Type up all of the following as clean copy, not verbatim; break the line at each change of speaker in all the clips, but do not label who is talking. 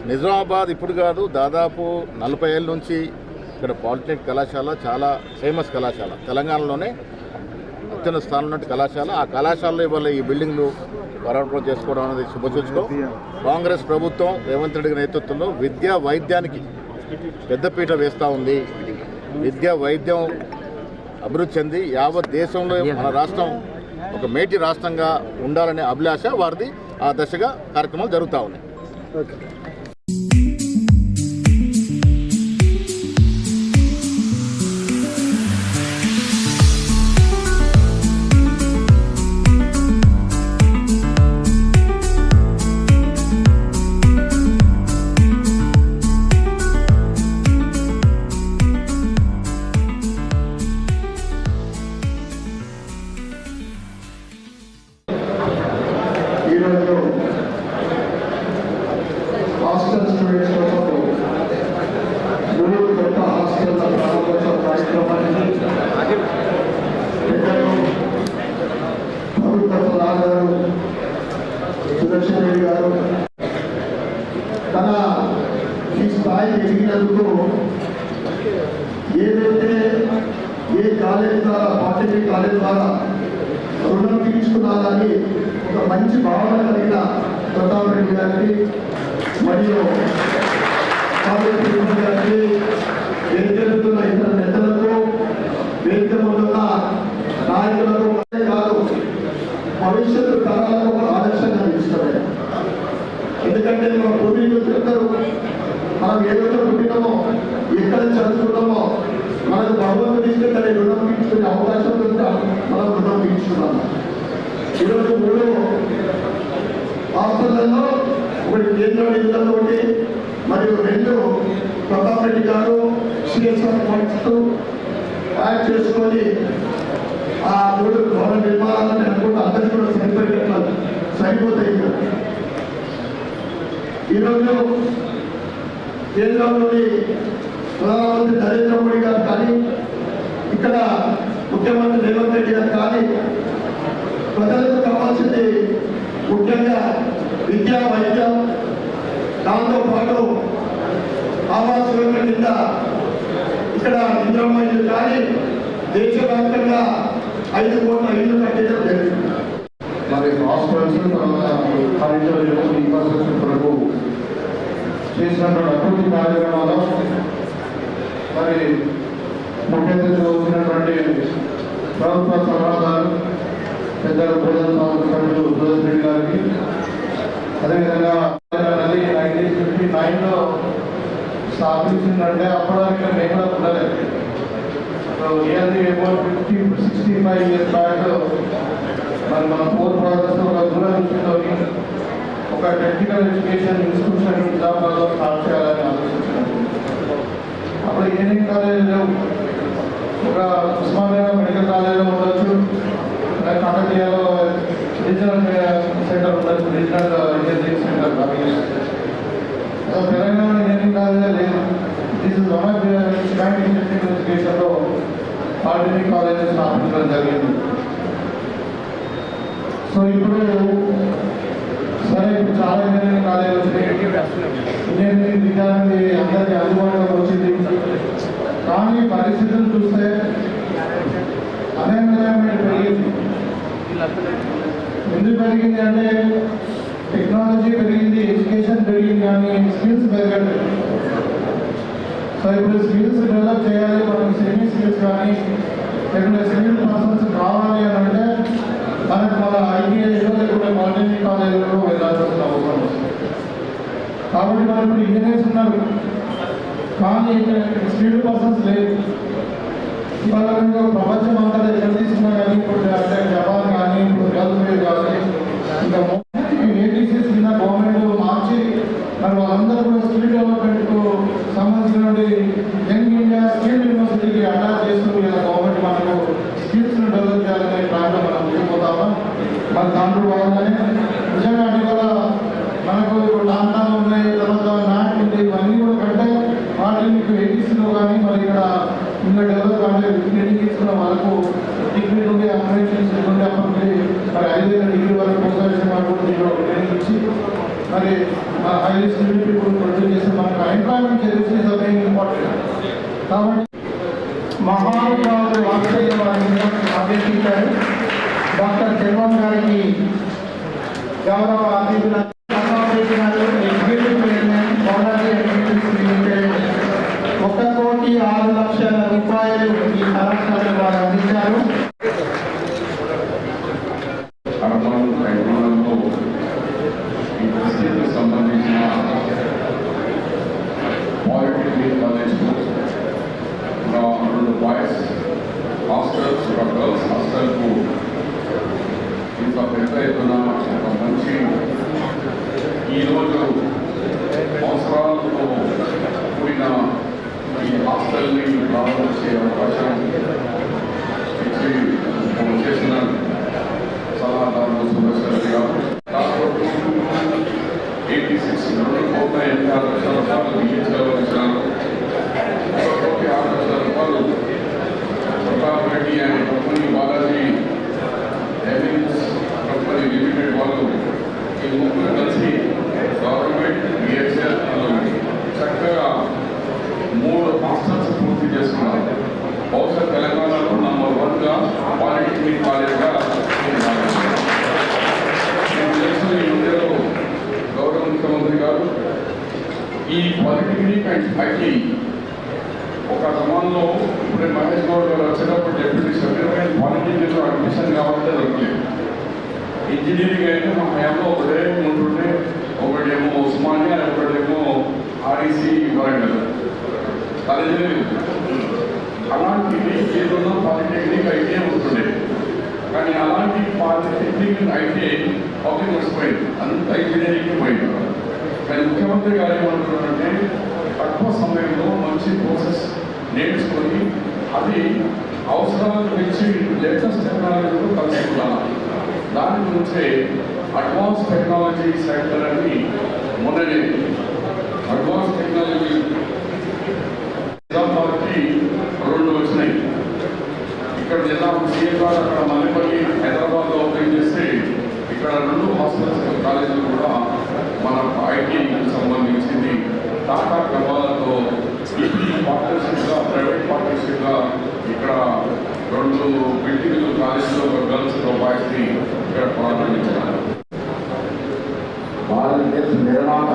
నిజామాబాద్ ఇప్పుడు కాదు, దాదాపు 40 ఏళ్ళ నుంచి ఇక్కడ పాలిటెక్నిక్ కళాశాల చాలా ఫేమస్ కళాశాల, తెలంగాణలోనే అత్యున్నత స్థానం ఉన్నట్టు కళాశాల. ఆ కళాశాలలో ఇవాళ ఈ బిల్డింగ్లు ప్రారంభం చేసుకోవడం అనేది శుభసూచకం. కాంగ్రెస్ ప్రభుత్వం రేవంత్ రెడ్డి నేతృత్వంలో విద్యా వైద్యానికి పెద్దపీట వేస్తూ ఉంది. విద్యా వైద్యం అభివృద్ధి చెంది యావత్ దేశంలో మన రాష్ట్రం ఒక మేటి రాష్ట్రంగా ఉండాలనే అభిలాష వారిది. ఆ దశగా కార్యక్రమాలు జరుగుతూ ఉన్నాయి.
హాస్టల్ స్టూడెంట్స్ కోసం 3 కొత్త హాస్టళ్ల ప్రారంభోత్సవ కార్యక్రమానికి ప్రభుత్వ సలహాదారు సుదర్శన్ రెడ్డి గారు తన ఈ స్థాయి ఎదిగినందుకు ఏదైతే ఏ కాలేజ్ ద్వారా పాలిటెక్నిక్ కాలేజ్ ద్వారా రుణం తీర్చుకున్నారని ఒక మంచి భావన కలిగిన ప్రతాప్ రెడ్డి గారికి మరియు కాలేజ్ ప్రిన్సిపల్ గారికి, వేదికలుతున్న ఇతర నేతలకు, వేదిక ముందున్న నాయకులకు కాదు భవిష్యత్తు తరాలకు ఒక ఆదర్శంగా నిలుస్తాయి. ఎందుకంటే మన పూర్వీకులు చెప్తారు, మనం ఏదైతే పుట్టినామో ఎక్కడ చదువుకున్నామో మనకు భగవంతుడు తీసుకెళ్ళి రుణం తీర్చుకునే అవకాశం ఉందా, మనం రుణం తీర్చుకున్నాము. ఈరోజు 3 హాస్టళ్లలో ఒకటి కేంద్ర నిధులతో మరియు 2 ప్రతాప్ రెడ్డి గారు సిఎస్ఆర్ ఫండ్స్ యాడ్ చేసుకొని ఆ 3 భవన నిర్మాణాలను అనుకుంటే అందరికీ కూడా సరిపోతాయి. ఈరోజు కేంద్రంలోని ప్రధానమంత్రి నరేంద్ర మోడీ గారు కానీ, ఇక్కడ ముఖ్యమంత్రి రేవంత్ రెడ్డి గారు కానీ ప్రజలకు కావాల్సింది ముఖ్యంగా విద్యా వైద్యం, దాంతోపాటు ఆవాస్ యోజన కింద ఇక్కడ ఇందిరమ్మ ఇల్లు కానీ దేశవ్యాప్తంగా 5 కోట్ల ఇల్లు కట్టడం జరిగింది. మరి హాస్పిటల్స్ ఇన్ఫ్రాస్ట్రక్చర్ కొరకు చేసినటువంటి అభివృద్ధి కార్యక్రమాలు మరి ముఖ్య అతిథిగా వచ్చినటువంటి ప్రభుత్వ సలహాదారు పెద్దలు భోజన సభ్యులు సుదర్శన్ రెడ్డి గారికి, అదేవిధంగా 1959లో స్థాపించిందంటే అప్పటిదాకా మేము కూడా ఉండలేదు. నియర్లీ అబౌట్ 65 years బ్యాక్ మరి మన 4 బ్రదర్స్ ఒక దూరదృష్టితో ఒక టెక్నికల్ ఎడ్యుకేషన్ ఇన్స్టిట్యూషన్ నిజామాబాద్లో స్టార్ట్ చేయాలని ఆలోచించినప్పుడు అప్పుడు ఇంజనీరింగ్ కాలేజ్ లేవు. ఒక ఉస్మానియా మెడికల్ కాలేజ్లో ఉండొచ్చు, కాకతీయలో రీజనల్ సెంటర్ ఉండొచ్చు, regional engineering centre. Telangana engineering కాలేజే లేదు. This is one of technical ఎడ్యుకేషన్లో పాలిటెక్నిక్ కాలేజ్ స్థాపించడం జరిగింది. సో ఇప్పుడు సరే, ఇప్పుడు చాలా ఇంజనీరింగ్ కాలేజీలు వచ్చినాయి, ఇంజనీరింగ్ విద్యార్థి అందరికీ అందుబాటులోకి వచ్చింది. కానీ పరిస్థితులు చూస్తే అన్ఎంప్లాయ్మెంట్ పెరిగింది. ఎందుకు పెరిగింది అంటే టెక్నాలజీ పెరిగింది, ఎడ్యుకేషన్ పెరిగింది, కానీ స్కిల్స్ పెరగట్లేదు. సో ఇప్పుడు స్కిల్స్ డెవలప్ చేయాలి, మనకి సెమీ స్కిల్స్ కానీ లేకుంటే సివిల్ పర్సన్స్ కావాలి అని అంటే మనకు మన ఐటీఐలో లేకుంటే పాలిటెక్నిక్ కాలేజీలో వెళ్ళాల్సిన అవసరం వస్తుంది. కాబట్టి మనం ఇప్పుడు ఇంజనీర్స్ ఉన్నారు, కానీ స్కిల్డ్ పర్సన్స్ లేదు. ఇవాళ ప్రపంచం అంతా ఎక్కడ తీసుకున్నా కానీ ఇప్పుడు అంటే జపాన్ కానీ ఇప్పుడు గల్ఫ్ కానీ ఇంకా ఏటీసీస్ కింద గవర్నమెంట్ మార్చి మరి వాళ్ళందరూ కూడా స్కిల్ డెవలప్మెంట్కు సంబంధించిన యంగ్ ఇండియా స్కిల్ యూనివర్సిటీకి అటాచ్ చేస్తూ ఇలా గవర్నమెంట్ మనకు స్కిల్స్ను డెవలప్ చేయాలనే ప్లాన్లో మనం ముందుకుపోతామా. మరి దాంట్లో భాగంగానే నిజంగా ఇవాళ మనకు డాక్టర్లు ఉన్నాయి, తర్వాత నాట్ ఉంది, ఇవన్నీ కూడా కంటే వాటిని మీకు ఏటీసీలో కానీ మరి ఇక్కడ ఇంకా డెవలప్ అంటే ట్రైనింగ్ ఇచ్చిన వాళ్ళకు డిగ్రీ నుండి అప్రెంటిస్ నుండి అప్పటి మరి 5 డిగ్రీ వరకు పోస్ట్ గ్రాడ్యుయేషన్ వరకు ట్రైనింగ్ ఇచ్చి మరి హైలీ స్కిల్డ్ పీపుల్ ప్రొడ్యూస్
హాస్టల్ని ప్రారంభించే అవకాశం ఇచ్చి చేసిన సలహాదారులు సుభాష్ గారు 86 రూపాయలు బిగించవలసినారు. 1,6,00,000 రూపాయలు ప్రతాప్ రెడ్డి అనే company Balaji heavens company limited వాళ్ళు ఈ ముగ్గురు కలిసి గవర్నమెంట్ బిఎస్ఎల్ చక్కగా 3 హాస్టల్స్ పూర్తి చేసుకున్నారు. బహుశా తెలంగాణలో నంబర్ 1గా పాలిటెక్నిక్ కాలేజ్గా ఇండియాలో గౌరవ ముఖ్యమంత్రి గారు ఈ పాలిటెక్నిక్ అండ్ ఐటీ ఒక క్రమంలో ఇప్పుడే మహేష్ గౌడ్ గారు వచ్చేటప్పుడు డిప్యూటీ సెక్రటరీ పాలిటెక్నిక్లో అడ్మిషన్ కావాలంటే దొరకలేదు. ఇంజనీరింగ్ అయితే మా హయాంలో ఒకటే ఉంటుండే, ఒకటేమో ఉస్మానియా, ఒకటేమో ఆర్ఈసి వరంగల్ కాలేజీ. అలాంటిది ఏదైనా పాలిటెక్నిక్ అయితే ఉంటుండే, కానీ అలాంటి పాలిటెక్నిక్ అయితే పబ్లిక్ వచ్చిపోయింది, అంత ఇంజనీరింగ్ పోయింది. కానీ ముఖ్యమంత్రి గారు ఏమంటున్నారంటే తక్కువ సమయంలో మంచి కోర్సెస్ నేర్చుకొని అది అవసరాలకు మించి లేటెస్ట్ టెక్నాలజీలో కలుసుకున్నాను. దాని గురించే అడ్వాన్స్ టెక్నాలజీ సెక్టర్ అని మొన్ననే అడ్వాన్స్ టెక్నాలజీ నిజామాబాద్కి 2 వచ్చినాయి. ఇక్కడ సీఎంఆర్ అక్కడ మల్లెపల్లి హైదరాబాద్లో ఓపెన్ చేస్తే ఇక్కడ 2 హాస్టల్స్ కాలేజీలు కూడా మన ఐటీకి సంబంధించింది టాటా కమాలతో పార్ట్నర్షిప్గా, ప్రైవేట్ పార్ట్నర్షిప్గా ఇక్కడ 2 బిల్డింగ్లు కాలేజీలో గర్ల్స్తో బాయ్స్ని ఇక్కడ ప్రారంభించారు.
భారతదేశ నిర్మాత,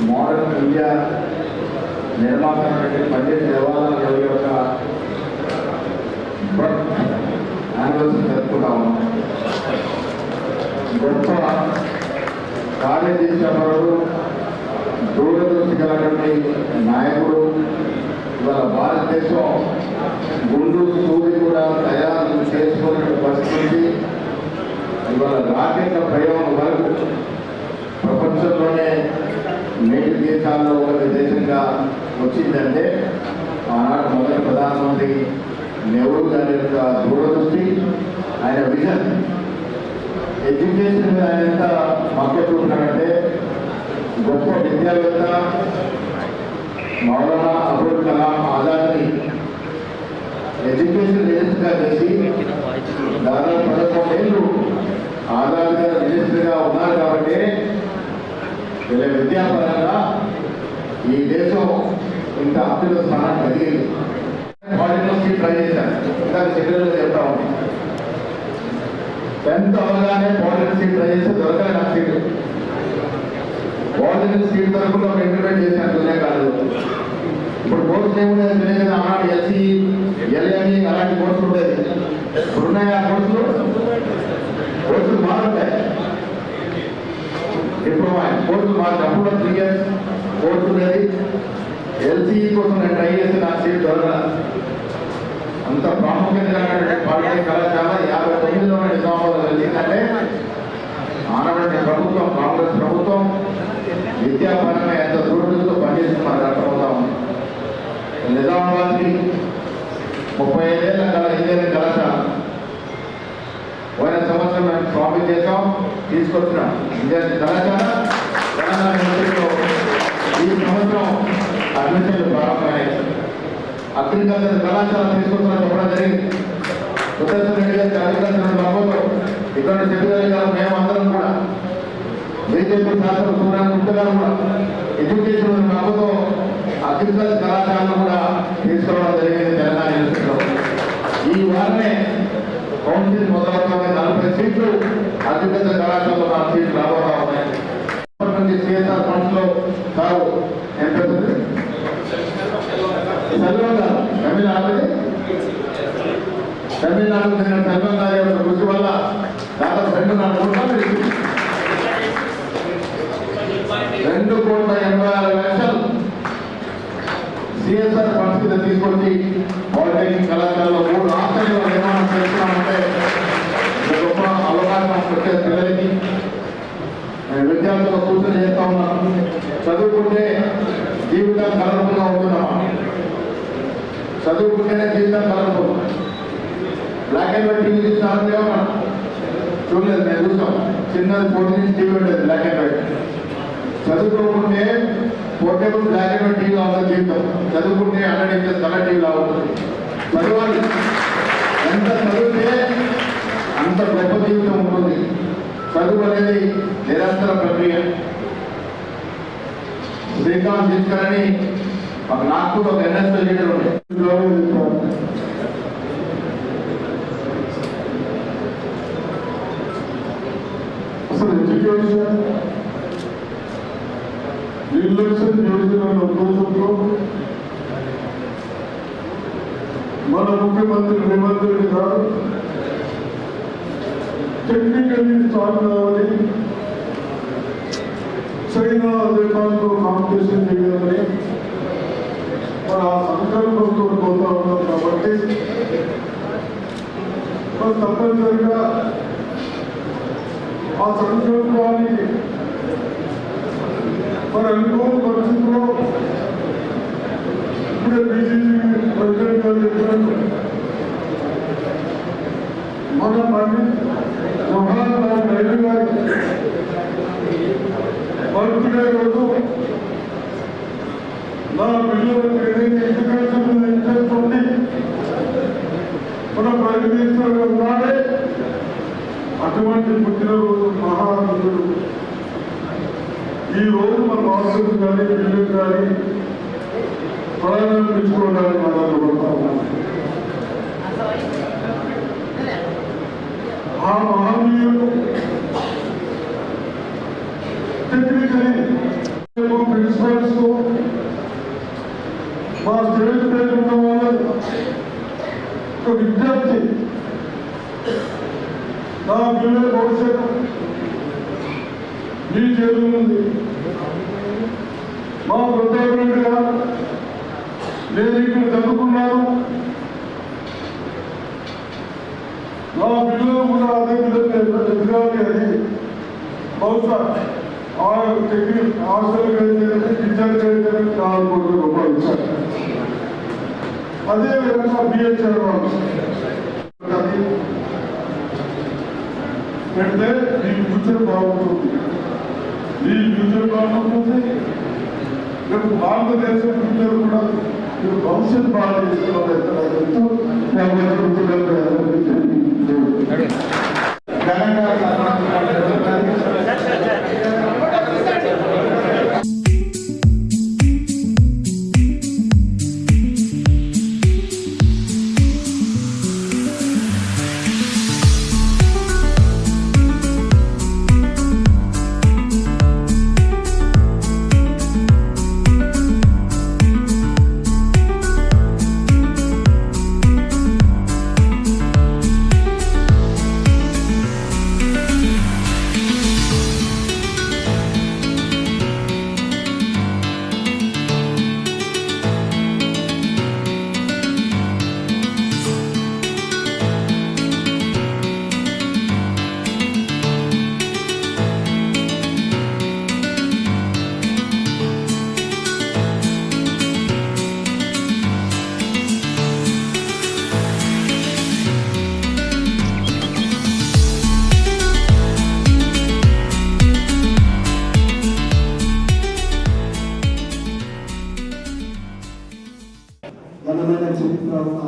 మోడర్న్ ఇండియా నిర్మాత పండిట్ జవహర్లాల్ నెహ్రూ యొక్క యానివర్సరీ జరుపుకుంటా ఉన్నాం. గొప్ప కార్యదీక్షపరుడు, దూరదృష్టి కలిగినటువంటి నాయకుడు. ఇవాళ భారతదేశం గుండు సూది కూడా తయారు చేసుకునే పరిస్థితి, ఇవాళ రాకెట్ల ప్రయోగం వరకు ప్రపంచంలోనే నేటి దేశాల్లో ఒక దేశంగా వచ్చిందంటే ఆనాడు మొదటి ప్రధానమంత్రి నెహ్రూ గారి యొక్క దూరదృష్టి, ఆయన విజన్. ఎడ్యుకేషన్ మీద ఆయన ఎంత మక్కువ చూపుతున్నాడంటే గొప్ప విద్యావేత్త మౌలానా అబుల్ కలాం ఆజాద్ని ఎడ్యుకేషన్ మినిస్టర్గా చేసి దాదాపు 11 ఏళ్ళు ఆజాద్ గారు మినిస్టర్గా ఉన్నారు. కాబట్టి వీళ్ళ విద్యాపరంగా ఈ దేశం ఇంత అత్యున్నత స్థానాన్ని కలిగింది. యూనివర్సిటీ ట్రై చేశాను, ఇంకా సెక్రటరీలో చెప్తా ఉన్నాను. 10th అవగానే పాలిటెక్నిక్ సీట్ ట్రై చేస్తే దొరకలే నాకు సీటు. పాలిటెక్నిక్ సీట్ దొరకకుండా ఇంప్లిమెంట్ చేశాను జూనియర్ కాలేజీలో. ఇప్పుడు కోర్సులు ఏముండేది తెలియదు. ఆనాడు ఎస్సీ, ఎల్ఎంఈ అలాంటి కోర్సులు ఉండేది. ఇప్పుడున్నాయి ఆ కోర్సులు మారుంటాయి. డిప్లొమా కోర్సులు మారుతాయి. అప్పుడు 3 years కోర్సు ఉండేది. ఎల్సీఈ కోసం నేను ట్రై చేస్తే నాకు సీట్ దొరకదు. అంత ప్రాముఖ్యత పాలిటెక్నిక్ కళాశాల 59లో నిజామాబాద్ వెళ్ళిందంటే ఆనాటి ప్రభుత్వం, కాంగ్రెస్ ప్రభుత్వం విద్యాపరంగా ఎంత దూరంతో పనిచేస్తున్నారు అర్థమవుతా ఉంది. నిజామాబాద్కి 35 ఏళ్ల ఇంజనీరింగ్ కళాశాల పోయిన సంవత్సరం మేము ప్రామిస్ చేసాం, తీసుకొచ్చినాం ఇంజనీరింగ్ కళాశాల. తెలంగాణ యూనివర్సిటీలో ఈ సంవత్సరం అడ్మిషన్లు ప్రారంభమయ్యాయి. అగ్రికల్చర్ కళాశాల తీసుకొచ్చిన చెప్పడం జరిగింది. సుదర్శన్ రెడ్డి గారికి అగ్రికల్చర్ బాబోతో ఇక్కడ సెక్రటరీ గారు మేమందరం కూడా బీజేపీ శాసన సూర్యాన్ని గారు కూడా ఎడ్యుకేషన్ బాబోతో అగ్రికల్చర్ కళాశాలను కూడా తీసుకోవడం జరిగింది తెలంగాణ యూనివర్సిటీలో. ఈ వారమే కౌన్సిల్ మొదలవుతుంది. 40 సీట్లు అగ్రికల్చర్ కళాశాలలో 4 సీట్లు రాబోతా ఉన్నాయి. సిఎస్ఆర్ ఫండ్స్ లో సార్ ఏం పెడుతుంది సెల్వం గారు తమిళనాడు చెందిన సెల్వం గారి యొక్క కృషి వల్ల దాదాపు 2.4 కోట్లు 2,86,00,000 సిఎస్ఆర్ ఫండ్స్ కింద తీసుకొచ్చి పాలిటెక్నిక్ కళాశాలలో 3 హాస్టల్లో నిర్మాణం చేస్తున్నామంటే గొప్ప అవకాశం వచ్చే పిల్లలకి విద్యార్థులకు సూచన చేస్తా ఉన్నాం. చదువుకుంటే జీవితం కలర్ఫుల్గా ఉంటున్నాం. చదువుకుంటేనే జీవితం కలపదు. బ్లాక్ అండ్ వైట్ టీవీ చూసినా మనం చూడలేదు, నేను చూసాం. చిన్నది 14 ఇంచ్ టీవీ ఉండేది బ్లాక్ అండ్ వైట్. చదువుకోకుంటే పోర్టబుల్ బ్లాక్ అండ్ వైట్ టీవీలో ఉంటుంది జీవితం. చదువుకుంటే 100 ఇంచెస్ కలర్ టీవీలో ఉంటుంది. చదవాలి, ఎంత చదివితే అంత గొప్ప జీవితం ఉంటుంది. చదువు అనేది నిరంతర ప్రక్రియ. శ్రీకాంత్ తీసుకొని మాకు నాగ్పూర్ ఒక ఎన్ఎస్ఎల్ లీడర్ ఉండే.
అసలు ఎడ్యుకేషన్ నిర్లక్ష్యం చేసిన ఉద్దేశంతో మన ముఖ్యమంత్రి రేవంత్ రెడ్డి గారు టెక్నికల్లీ స్టార్ట్ కావాలి, చైనా దేశాలతో కాంపిటీషన్ చేయాలని మన సంకల్పంతో పోతా ఉన్నాం. కాబట్టి మనం తప్పనిసరిగా ఆ సంకల్పానికి మన అనుకోని పరిస్థితుల్లో ఇప్పుడే బీజేపీ ప్రెసిడెంట్ గారు చెప్పినట్టు మన పండిత్ జవహర్లాల్ నెహ్రూ గారి బర్త్డే రోజు నా పిల్లలకు ఏదైతే ఎడ్యుకేషన్ ఇంట్రెస్ట్ ఉంది మన ప్రైమ్ మినిస్టర్ ఉన్నాడే అటువంటి పుట్టినరోజు మహానుభుడు. ఈ రోజు మన మాస్టర్స్ కానీ పిల్లలు కానీ ప్రారంభించుకోవడానికి మొదలుపెడతా ఉన్నాం. ఆ మహనీయులు టెక్నికలీ ప్రిన్సిపల్స్ మా స్టేట్ పేరు ఉన్న వాళ్ళు ఒక విద్యార్థి నా పిల్లల భవిష్యత్తు మీ చేతుల ఉంది. మా ప్రతాప్ రెడ్డి గారు నేను ఇక్కడ చదువుకున్నాను, నా పిల్లలు కూడా అదే విధంగా ఎదగాలి అని బహుశా ఆ టెక్నిక్ హాస్టల్కి అయితే టీచర్కి అయితే 4 కోట్ల రూపాయలు ఇచ్చారు. అదేవిధంగా బిహెచ్ఆర్ వాళ్ళు పెడితే మీ ఫ్యూచర్ బాగుంటుంది, మీ ఫ్యూచర్ బాగుంటుంది, రేపు భారతదేశం ఫ్యూచర్ కూడా మీరు భవిష్యత్ బాగా చేసుకోవాలి. ఘనమైన చరిత్ర ఉన్న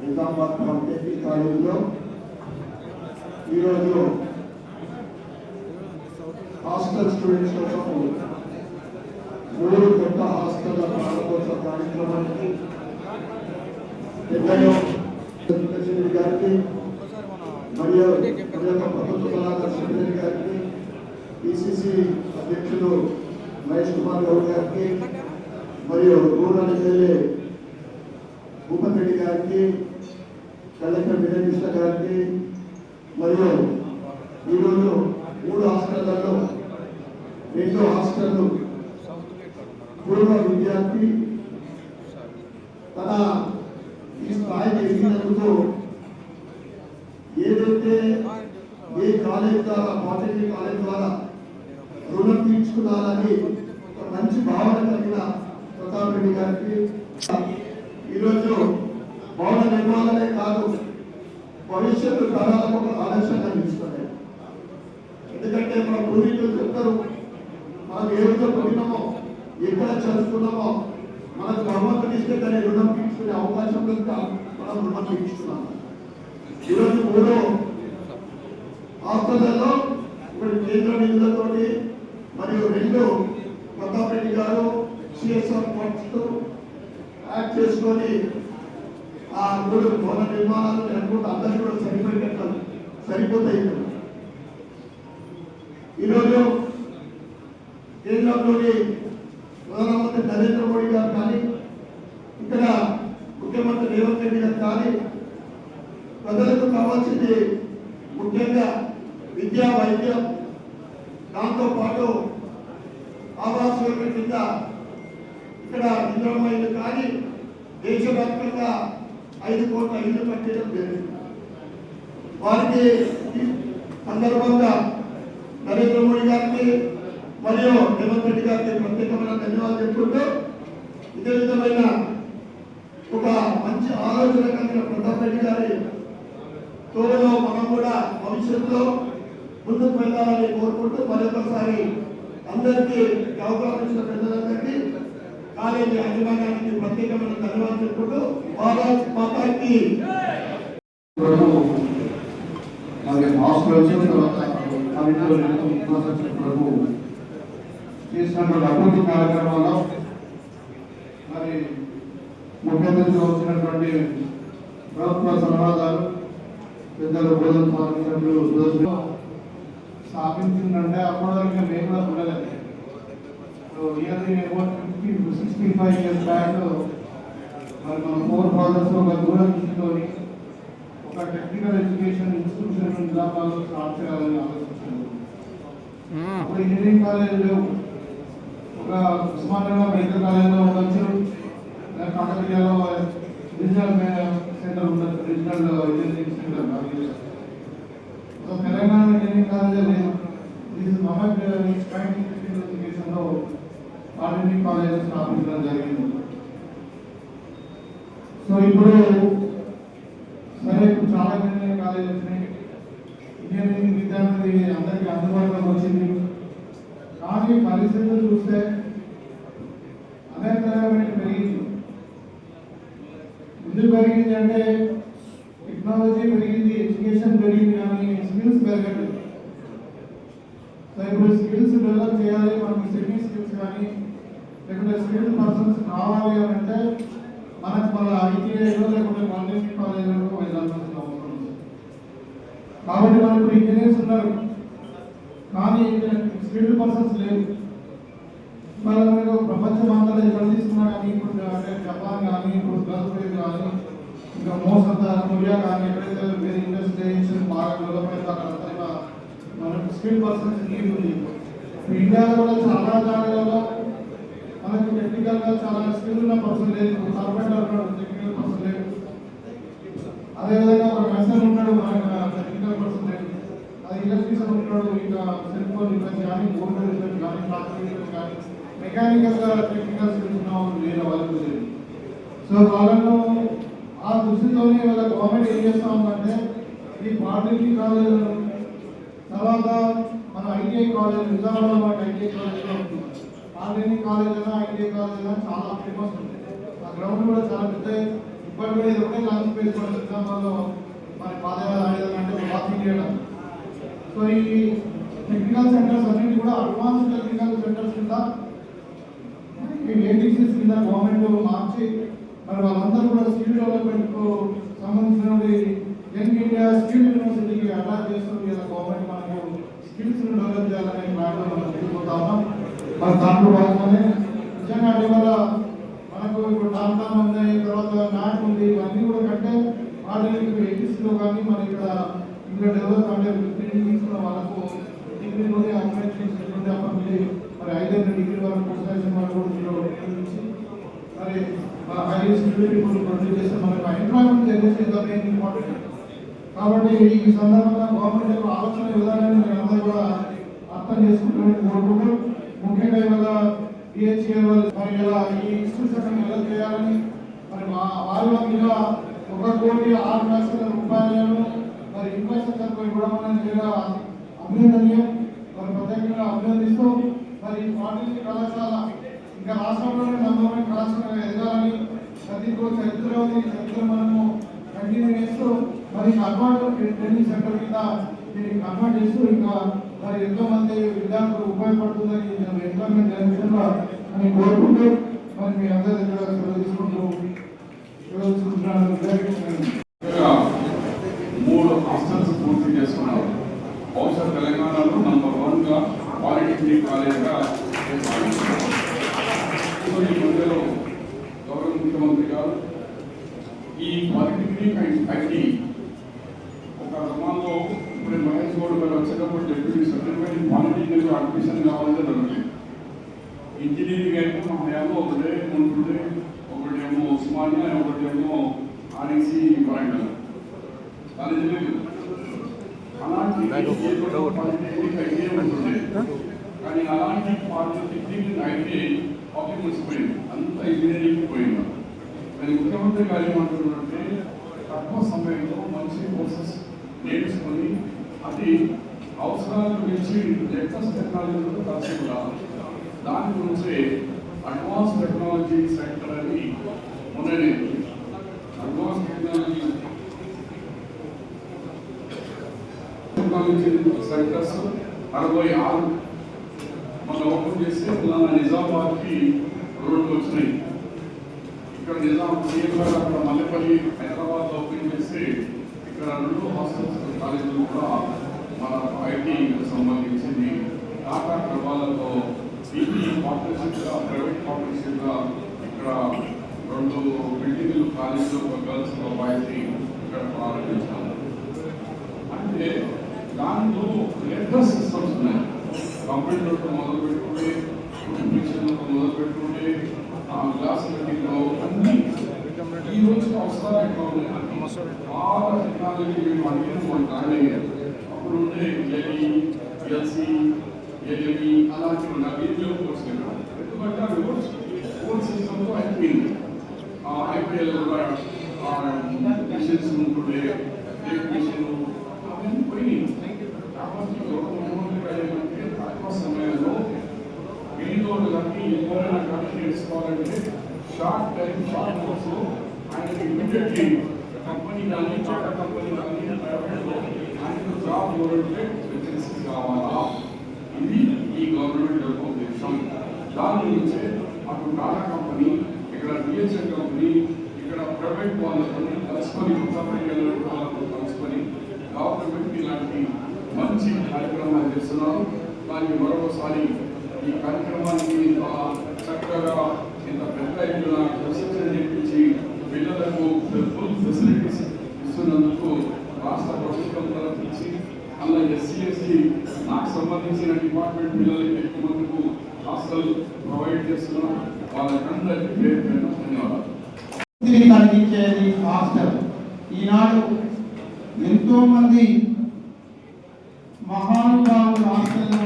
నిజామాబాద్ పాలిటెక్నిక్ కాలేజీలో ఈరోజు హాస్టల్ స్టూడెంట్స్ కోసం 3 కొత్త హాస్టళ్ల ప్రారంభోత్సవ కార్యక్రమానికి పెద్దలు రెడ్డి గారికి మరియు ప్రభుత్వ సలహాదారు సెక్రటరీ గారికి, పిసిసి అధ్యక్షులు మహేష్ కుమార్ గౌడ్ గారికి, మరియు రూరల్ ఎమ్మెల్యే భూపతి రెడ్డి గారికి, కలెక్టర్ విజయ కృష్ణ గారికి, మరియు ఈరోజు 3 హాస్టళ్లలో 2 హాస్టళ్లు పూర్వ విద్యార్థి తన ఈ స్థాయికి ఎదిగినందుకు ఏదైతే ఏ కాలేజ్ ద్వారా పాలిటెక్నిక్ కాలేజ్ ద్వారా రుణం తీర్చుకున్నారని మంచి భావన కలిగిన ప్రతాప్ రెడ్డి గారికి ఈరోజు భవన నిర్మాణమే కాదు, భవిష్యత్తు తరాలకు ఒక ఆదర్శంగా నిలుస్తుంది. ఎందుకంటే మన పూర్వీకులు చెప్తారు, మనం ఏ రోజు పుట్టినామో ఎక్కడ చదువుకున్నామో మనకు భగవంతుని ఇస్తే కానీ రుణం తీర్చుకునే అవకాశం కనుక మనం రుణం తీర్చుకున్నాం. ఈరోజు 3 హాస్టళ్లలో ఇప్పుడు కేంద్ర నిధులతోటి మరియు 2 ప్రతాప్ రెడ్డి గారు సిఎస్ఆర్ ఫండ్స్ యాడ్ చేసుకొని ఆ 3 భవన నిర్మాణాలు అనుకుంటే అందరికీ కూడా సరిపోతాయి. ఈరోజు కేంద్రంలోని ప్రధానమంత్రి నరేంద్ర మోడీ గారు కానీ ఇక్కడ ముఖ్యమంత్రి రేవంత్ రెడ్డి గారు కానీ ప్రజలకు కావాల్సింది ముఖ్యంగా విద్యా, వైద్యం, దాంతోపాటు ఆవాస్ యోజన కింద ఇక్కడ నిజమైంది కానీ దేశవ్యాప్తంగా 5 కోట్ల ఇల్లు కట్టడం జరిగింది. వారికి సందర్భంగా నరేంద్ర మోడీ గారికి మరియు రేవంత్ రెడ్డి గారికి ప్రత్యేకమైన ధన్యవాదాలు చెప్పుకుంటూ, ఇదే విధమైన ఒక మంచి ఆలోచన కలిగిన ప్రతాప్ రెడ్డి గారి తోడులో మనం కూడా భవిష్యత్తులో ముందుకు వెళ్ళాలని కోరుకుంటూ మరొకసారి అందరికీ అవకాశం ఇచ్చిన పెద్దలందరికీ కాలేజీ యాజమాన్యానికి ప్రత్యేకమైన ధన్యవాదాలు చెప్పుకుంటూ భారత్ మాతాకి
చేసినటువంటి అభివృద్ధి కార్యక్రమాల్లో మరి ముఖ్య అతిథిగా వచ్చినటువంటి ప్రభుత్వ సలహాదారు పెద్దలు బోధన స్వామి సభ్యులు స్థాపించిందంటే అప్పటివరకు మేము కూడా చూడలేదు. Yearly about 50 to 65 years back మరి మన 4 ఫాదర్స్ ఒక దూరం తీసుకొని ఒక టెక్నికల్ ఎడ్యుకేషన్ ఇన్స్టిట్యూషన్ నిజామాబాద్లో స్టార్ట్ చేయాలని ఆలోచించారు. అప్పుడు ఇంజనీరింగ్ కాలేజ్ లేవు. ఒక ఉస్మానియా మెడికల్ కాలేజ్లో ఉండొచ్చు, కాకతీయలో రీజనల్ సెంటర్ ఉండొచ్చు, regional engineering centre. Telangana engineering కాలేజే లేదు. దిస్ మహమ్మద్ ఎడ్యుకేషన్లో పాలిటెక్నిక్ కాలేజ్ స్థాపించడం జరిగింది. సో ఇప్పుడు సరే చాలా ఇంజనీరింగ్ కాలేజ్ వచ్చినాయి, ఇంజనీరింగ్ విద్యార్థి అందరికీ అందుబాటులోకి వచ్చింది. కానీ పరిస్థితులు చూస్తే అనేకమైన పెరిగింది. ఎందుకు పెరిగింది అంటే టెక్నాలజీ పెరిగింది, ఎడ్యుకేషన్ పెరిగింది, కానీ స్కిల్స్ పెరగలేదు. సో ఇప్పుడు స్కిల్స్ డెవలప్ చేయాలి, మనకి సెమీ స్కిల్స్ కానీ లేకుంటే స్కిల్ పర్సన్స్ కావాలి అని అంటే మనకు మన ఐటీఐలో లేకుంటే పాలిటెక్నిక్ కాలేజీలో వెళ్ళాల్సిన అవసరం ఉంది. కాబట్టి మనకు ఇంజనీర్స్ ఉన్నారు, కానీ స్కిల్డ్ పర్సన్స్ లేవు. మన ప్రపంచం అంతా ఎక్కడ తీసుకున్నా కానీ ఇప్పుడు అంటే జపాన్ కానీ ఇప్పుడు గల్ఫ్ కానీ ఇంకా మోస్ట్ అంతా కొరియా కానీ ఎక్కడైతే వేరే ఇండస్ట్రియలైజేషన్ బాగా డెవలప్ అయితే అక్కడ మనకు స్కిల్ పర్సన్స్ నీడ్ ఉంది. ఇండియాలో కూడా చాలా జాగాలలో మనకు టెక్నికల్గా చాలా స్కిల్ ఉన్న పర్సన్ లేదు. కార్పెంటర్ ఉన్నాడు, టెక్నికల్ పర్సన్ లేదు. అదేవిధంగా ఒక మెసన్ ఉన్నాడు, మనకు టెక్నికల్ పర్సన్ లేదు. అది ఎలక్ట్రీషియన్ ఉంటాడు, ఇంకా సెల్ ఫోన్ రిపేర్ కానీ, బోర్డు రిపేర్ కానీ, ట్రాక్టర్ రిపేర్ కానీ, మెకానికల్గా టెక్నికల్ స్కిల్స్ ఉన్న వాళ్ళు వేరే వాళ్ళకు లేదు. సో వాళ్ళను ఆ దృష్టితోనే వాళ్ళ గవర్నమెంట్ ఏం చేస్తా ఉందంటే ఈ పాలిటెక్నిక్ కాలేజ్ తర్వాత మన ఐటీఐ కాలేజ్ నిజామాబాద్లో మనకి ఐటీఐ కాలేజ్లో ఉంటుంది. పాలిటెక్నిక్ కాలేజ్ అయినా ఐటీఐ కాలేజ్ అయినా చాలా ఫేమస్ ఉంది. ఆ గ్రౌండ్ కూడా చాలా పెద్ద, ఇప్పటి కూడా ఇది ఒకటే లాంచ్ స్పేస్ కూడా నిజామాబాద్లో మన పాదయాత్ర వాకింగ్ చేయడం. సో ఈ టెక్నికల్ సెంటర్స్ అన్నింటి కూడా అడ్వాన్స్ టెక్నికల్ సెంటర్స్ కింద ఏటీసీస్ కింద గవర్నమెంట్ మార్చి మరి వాళ్ళందరూ కూడా స్కిల్ డెవలప్మెంట్కు సంబంధించిన యంగ్ ఇండియా స్కిల్ యూనివర్సిటీకి అటాచ్ చేస్తుంది. ఇలా గవర్నమెంట్ మనకు స్కిల్స్ డెవలప్ చేయాలనే ప్లాన్లో మనం వెళ్ళిపోతాము. మరి దాంట్లో భాగంగానే నిజంగా ఇవాళ మనకు ఇప్పుడు డాక్టర్ ఉంది, తర్వాత మ్యాథ్ ఉంది, ఇవన్నీ కూడా కంటే వాళ్ళకి ఏటీసీలో కానీ మన ఇక్కడ ఇంకా డెవలప్ అంటే ట్రైనింగ్ తీసుకున్న వాళ్ళకు డిగ్రీ నుండి అప్రెంటిస్ నుండి అప్పటి మరి 5 డిగ్రీ వరకు పోస్టేషన్ వరకు నుంచి మరి హై స్కిల్ పీపుల్ ప్రొడ్యూస్ చేస్తే మనకు ఎంప్లాయ్మెంట్ జనరేషన్ అనేది ఇంపార్టెంట్. కాబట్టి ఈ సందర్భంగా గవర్నమెంట్ యొక్క ఆలోచన విధానాన్ని మీరు అందరూ కూడా అర్థం చేసుకుంటామని కోరుకుంటూ, ముఖ్యంగా ఇవాళ డిహెచ్ఏ మరి ఇలా ఈ ఇన్స్టిట్యూషన్ ఎలా చేయాలని
మరి వారి మీద 1,06,00,000 రూపాయలను మరి ఇన్వెస్టర్ ఇవ్వడం అనేది అభినందనీయం. మరి ప్రత్యేకంగా అభినందిస్తూ మరి పాలిటెక్నిక్ కళాశాల ఇంకా రాష్ట్రంలోనే నంబర్ కళాశాల ఎదగాలని ప్రతి చరిత్ర ఉంది. చరిత్ర మనము కంటిన్యూ చేస్తూ మరి అడ్వాన్స్ ట్రైనింగ్ సెంటర్ కింద దీన్ని కన్వర్ట్ చేస్తూ ఇంకా మరి ఎంతో మంది విద్యార్థులు ఉపయోగపడుతుందని నేను ఎంప్లాయ్మెంట్ జరుగుతుందా అని కోరుకుంటూ మరి మీ అందరి దగ్గర తీసుకుంటూ
మూడు హాస్టల్స్ పూర్తి చేసుకున్నారు. బహుశా తెలంగాణలో #1 గా పాలిటెక్నిక్ కాలేజ్గా ఈ మధ్యలో గౌరవ ముఖ్యమంత్రి గారు ఈ పాలిటెక్నిక్ ఐటీ ఒక క్రమంలో ఇప్పుడు మహేష్ గౌడ్ గారు వచ్చేటప్పుడు డెప్యూటీ సెక్రటరీ పాలిటెక్నిక్ అడ్మిషన్ కావాలంటే దొరకలేదు. ఇంజనీరింగ్ అయితే మా హయాంలో ఒకటే ఉంటుండే, ఒకటేమో ఉస్మానియా, ఒకటేమో ఆర్ఈసీ వరంగల్ కాలేజీ లేదు. అలాంటి పాలిటెక్నిక్ ఐటీ ఉంటుండే, కానీ అలాంటి పాలిటెక్నిక్ ఐటీ పబ్లిక్ ముసిపోయింది, అంతా ఇంజనీరింగ్ పోయింది. కానీ ముఖ్యమంత్రి గారు ఏమంటున్నారంటే తక్కువ సమయంలో మంచి కోర్సెస్ నేర్చుకొని అది అవసరాలకు మించి లేటెస్ట్ టెక్నాలజీతో కలిసి కూడా దాని గురించి అడ్వాన్స్ టెక్నాలజీ సెక్టర్ అని ఉన్నది. అడ్వాన్స్ టెక్నాలజీ సెక్టర్స్ 66 మనం ఓపెన్ చేస్తే నిజామాబాద్కి 2 వచ్చినాయి. ఇక్కడ నిజాం సీఎంఆర్ అక్కడ మల్లెపల్లి హైదరాబాద్ ఓపెన్ చేస్తే ఇక్కడ 2 హాస్టల్స్ కాలేజీలు కూడా మన ఐటీకి సంబంధించింది. టాటా ప్రభావాలతో ఇది పార్ట్నర్షిప్గా, ప్రైవేట్ పార్ట్నర్షిప్గా ఇక్కడ 2 బిల్డింగ్లు కాలేజీలో ఒక గర్ల్స్ ఒక బాయ్స్ ఇక్కడ ప్రారంభించాము. అంటే దాంట్లో లేటెస్ట్ సిస్టమ్స్ ఉన్నాయి. కంప్యూటర్తో మొదలు పెట్టుకుంటే, మిషన్లతో మొదలు పెట్టుకుంటే, గ్లాస్ కటింగ్లో అన్ని ఈ రోజు అవసరాలు ఎక్కువ ఉన్నాయి. చాలా టెక్నాలజీ కానీ అప్పుడు ఉండే ఎల్సీ ఏఎంఈ అలాంటి నవీన్లో కోర్స్ ఎందుకంటే అవి కోర్స్ సిస్టమ్తో అయిపోయింది. ఐపీఎల్ కూడా మిషన్స్ ఉంటుండే, మిషన్ అవన్నీ పోయినాయి. కాబట్టి ముఖ్యమంత్రి తక్కువ సమయంలో వీళ్ళు కానీ ఎవరైనా కానీ నేర్చుకోవాలంటే షార్ట్ టైం షార్ట్ కోర్సు ఆయనకి ఇమీడియట్లీ కంపెనీ కానీ టాటా కంపెనీ కానీ ఆయనకు జాబ్ ఓరియంటెడ్ వేకెన్సీస్ కావాలా, ఇది ఈ గవర్నమెంట్ యొక్క ఉద్దేశం. దాని గురించే అటు టాటా కంపెనీ, ఇక్కడ డిహెచ్ఎల్ కంపెనీ, ఇక్కడ ప్రైవేట్ వాళ్ళతో కలుసుకొని వాళ్ళతో కలుసుకొని గవర్నమెంట్ ఇలాంటి మంచి కార్యక్రమాలు చేస్తున్నారు. దానికి మరొకసారి ఈ కార్యక్రమానికి చక్కగా ఇంత పెద్ద ఎత్తున ప్రశిక్షణ నేర్పించి పిల్లలకు ఫుల్ ఫెసిలిటీస్ ఇస్తున్నందుకు రాష్ట్ర ప్రభుత్వం తరఫు నుంచి అలా ఎస్సీ ఎస్టీ నాకు సంబంధించిన డిపార్ట్మెంట్ పిల్లలకి ఎక్కువ మందికి హాస్టల్ ప్రొవైడ్ చేస్తున్నాం. వాళ్ళకందరికీ పేరు పేరు ధన్యవాదాలు.
కలిగించేది హాస్టల్. ఈనాడు ఎంతో మంది మహానుభావులు హాస్టల్లో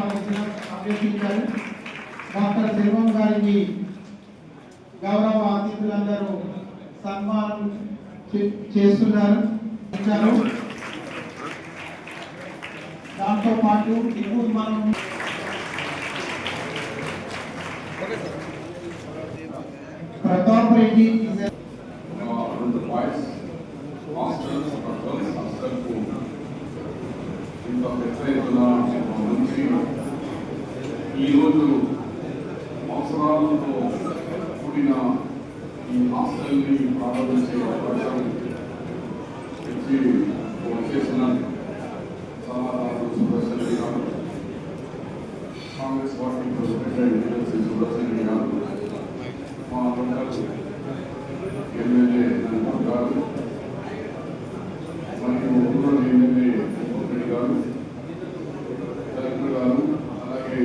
అభ్యర్థించారు. డాక్టర్ శివం గారికి గౌరవ అతిథులందరూ సన్మానం చేస్తున్నారు. దాంతో పాటు ఇప్పుడు మనం ప్రతాప్ రెడ్డి
ఈరోజు అవసరాలతో కూడిన ఈ హాస్టల్ని ప్రారంభించే అవకాశం ఇచ్చి చేసిన సలహాదారు సుభాష్ గారు, కాంగ్రెస్ పార్టీ ప్రెసిడెంట్ సుభాష్ గారు, మా లోకల్ ఎమ్మెల్యే గారు మరియు రూరల్ ఎమ్మెల్యే రెడ్డి గారు, కలెక్టర్ గారు, అలాగే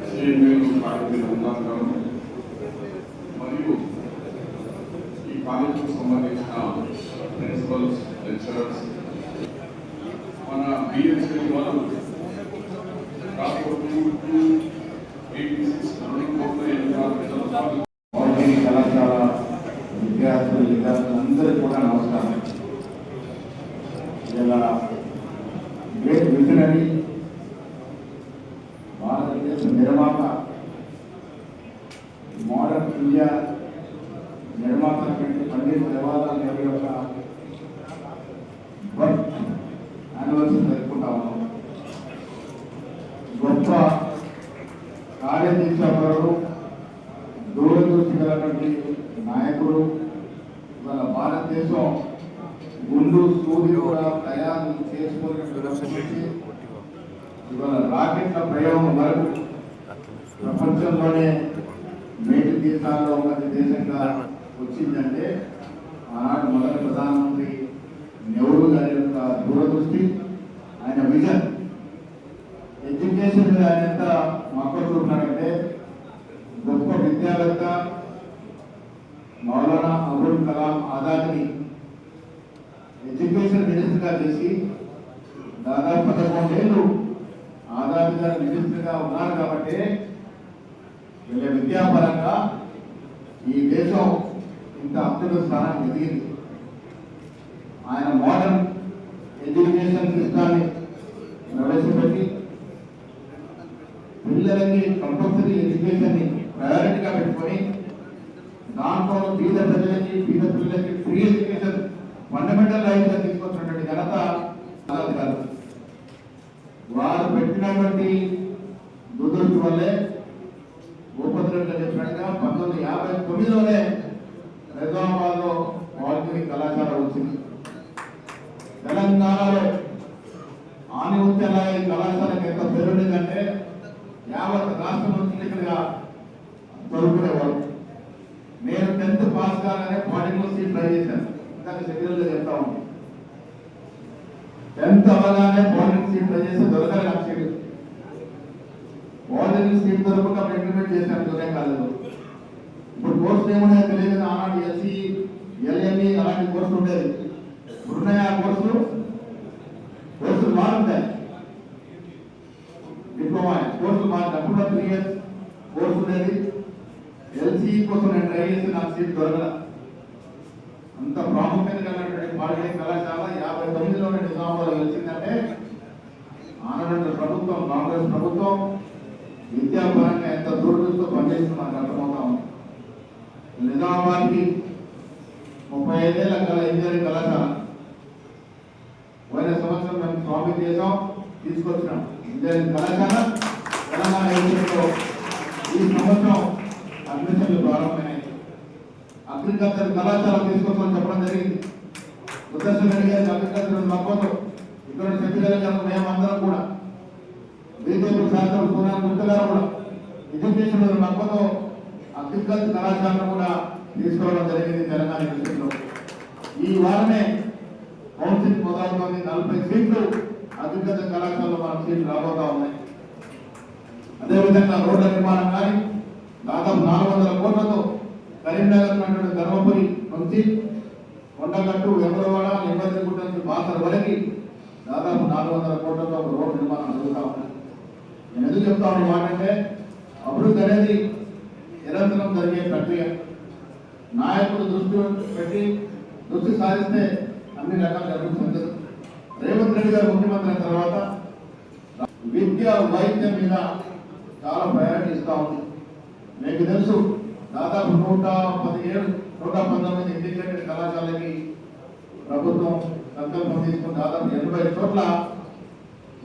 చైర్మన్ కార్యక్రమం గారు మరియు ఈ కాలేజీకి సంబంధించిన ప్రిన్సిపల్స్, లెక్చరర్స్, మన బిఎస్ఎల్ వారు
కళాశాల విద్యార్థులందరికీ కూడా నమస్కారం. ఇలా గ్రేట్ విజనరీ భారతదేశ నిర్మాత, మోడర్న్ ఇండియా నిర్మాత పండిత్ జవహర్లాల్ నెహ్రూ యొక్క బర్త్ యానివర్సరీ జరుపుకుంటా ఉన్నాం. గొప్ప కార్యదీక్షపరుడు, దూరదృష్టి గలటువంటి నాయకుడు. ఇవాళ భారతదేశం గుండు సూర్యుడు కూడా తయారు చేసుకుని ఇవాళ రాకెట్ల ప్రయోగం వరకు ప్రపంచంలోనే మేటి దేశాల్లో ఒక దేశంగా వచ్చిందంటే ఆనాడు మొదటి ప్రధానమంత్రి నెహ్రూ గారి యొక్క దూరదృష్టి, ఆయన విజన్. ఎడ్యుకేషన్ ఆయన ఎంత మక్కువ చూపినాడంటే గొప్ప విద్యావేత్త మౌలానా అబుల్ కలాం ఆజాద్ని ఎడ్యుకేషన్ మినిస్టర్గా చేసి దాదాపు 11 ఏళ్ళు ఆజాద్ గారు మినిస్టర్గా ఉన్నారు. కాబట్టి వీళ్ళ విద్యాపరంగా ఈ దేశం ఇంత అత్యున్నత స్థానానికి ఎదిగింది. ఆయన మోడర్న్ ఎడ్యుకేషన్ సిస్టాన్ని ప్రవేశపెట్టి పిల్లలకి కంపల్సరీ ఎడ్యుకేషన్ని ప్రయారిటీగా పెట్టుకొని దాంట్లో పేద ప్రజలకి పేద పిల్లలకి ఫ్రీ ఎడ్యుకేషన్ ఫండమెంటల్ రైట్గా తీసుకొచ్చినటువంటి ఘనత ఆజాద్ గారు. వారు పెట్టినటువంటి దురదృష్టి వల్లే భూపతిరెడ్డి చెప్పినట్టుగా 1959లోనే హైదరాబాద్లో పాలిటెక్నిక్ కళాశాల వచ్చింది. తెలంగాణలో ఆనిముత్యాలయ కళాశాలకు ఎంత పేరుండిందంటే యావత్ రాష్ట్రం నుంచి ఇక్కడగా చదువుకునేవారు. నేను 10th పాస్ కాగానే పాలిటెక్నిక్ సీట్ ట్రై చేశాను. ఇంకా సెక్రటరీలో చెప్తా ఉంది. 10th అవగానే పాలిటెక్నిక్ సీట్ ట్రై చేస్తే దొరకలే నాకు సీట్. పాలిటెక్నిక్ సీట్ దొరకక ఇంప్లిమెంట్ చేశాను జూనియర్ కాలేజీలో. ఇప్పుడు కోర్సులు ఏమున్నాయో తెలియదు. ఆనాడు ఎస్సీ ఎల్ఎంఈ అలాంటి కోర్సులు ఉండేది. ఇప్పుడున్నాయి ఆ కోర్సులు మారుతాయి. డిప్లొమా కోర్సులు మారుతాయి. అప్పుడు 3 years కోర్సు ఉండేది. ఎల్సీ కోసం నేను ట్రై చేసి నాకు సీట్ దొరకల. అంత ప్రాముఖ్యత కలిగినటువంటి పాలిటెక్నిక్ కళాశాల 59లో నిజామాబాద్లో వచ్చిందంటే ఆనాడు ప్రభుత్వం, కాంగ్రెస్ ప్రభుత్వం విద్యాపరంగా ఎంత దూరదృష్టితో పనిచేస్తుందో మనకు అర్థమవుతా ఉంది. నిజామాబాద్కి 35 ఏళ్ల ఇంజనీరింగ్ కళాశాల పోయిన సంవత్సరం మేము స్వామి చేసాం, తీసుకొచ్చినాం ఇంజనీరింగ్ కళాశాల తెలంగాణ యూనివర్సిటీలో. ఈ సంవత్సరం అడ్మిషన్లు ప్రారంభమైనాయి. అగ్రికల్చర్ కళాశాల తీసుకొచ్చామని చెప్పడం జరిగింది. సుదర్శన్ రెడ్డి గారికి అగ్రికల్చర్ మక్కువతో ఇక్కడ సెక్రటరీ గారు మేమందరం కూడా బీజేపీ శాసన సోనియా గుప్తా గారు కూడా ఎడ్యుకేషన్ మక్కువతో అగ్రికల్చర్ కళాశాలను కూడా తీసుకోవడం జరిగింది తెలంగాణ యూనివర్సిటీలో. ఈ వారమే కౌన్సిలింగ్ మొదలవుతోంది. 40 సీట్లు అగ్రికల్చర్ కళాశాలలో మనకు సీట్లు రాబోతా ఉన్నాయి. అదేవిధంగా రోడ్ల నిర్మాణం కానీ దాదాపు 400 కోట్లతో కరీంనగర్ ఉన్నటువంటి ధర్మపురి నుంచి కొండగట్టు, వెంబడవాడ, నిమ్మదిగుట్ట నుంచి బాసర వరకు దాదాపు 400 కోట్లతో ఒక రోడ్డు నిర్మాణం జరుగుతూ ఉంది. నేను ఎందుకు చెప్తా ఉన్న మాట అంటే అభివృద్ధి అనేది నిరంతరం జరిగే ప్రక్రియ. నాయకులు దృష్టి సాధిస్తే అన్ని రకాల అభివృద్ధి చెందదు. రేవంత్ రెడ్డి గారు ముఖ్యమంత్రి అయిన తర్వాత విద్య, వైద్యం మీద చాలా ప్రయారిటీ ఇస్తూ ఉంది. మీకు తెలుసు దాదాపు 119 ఇంటిగ్రేటెడ్ కళాశాలకి ప్రభుత్వం సంకల్పం తీసుకుని దాదాపు 80 చోట్ల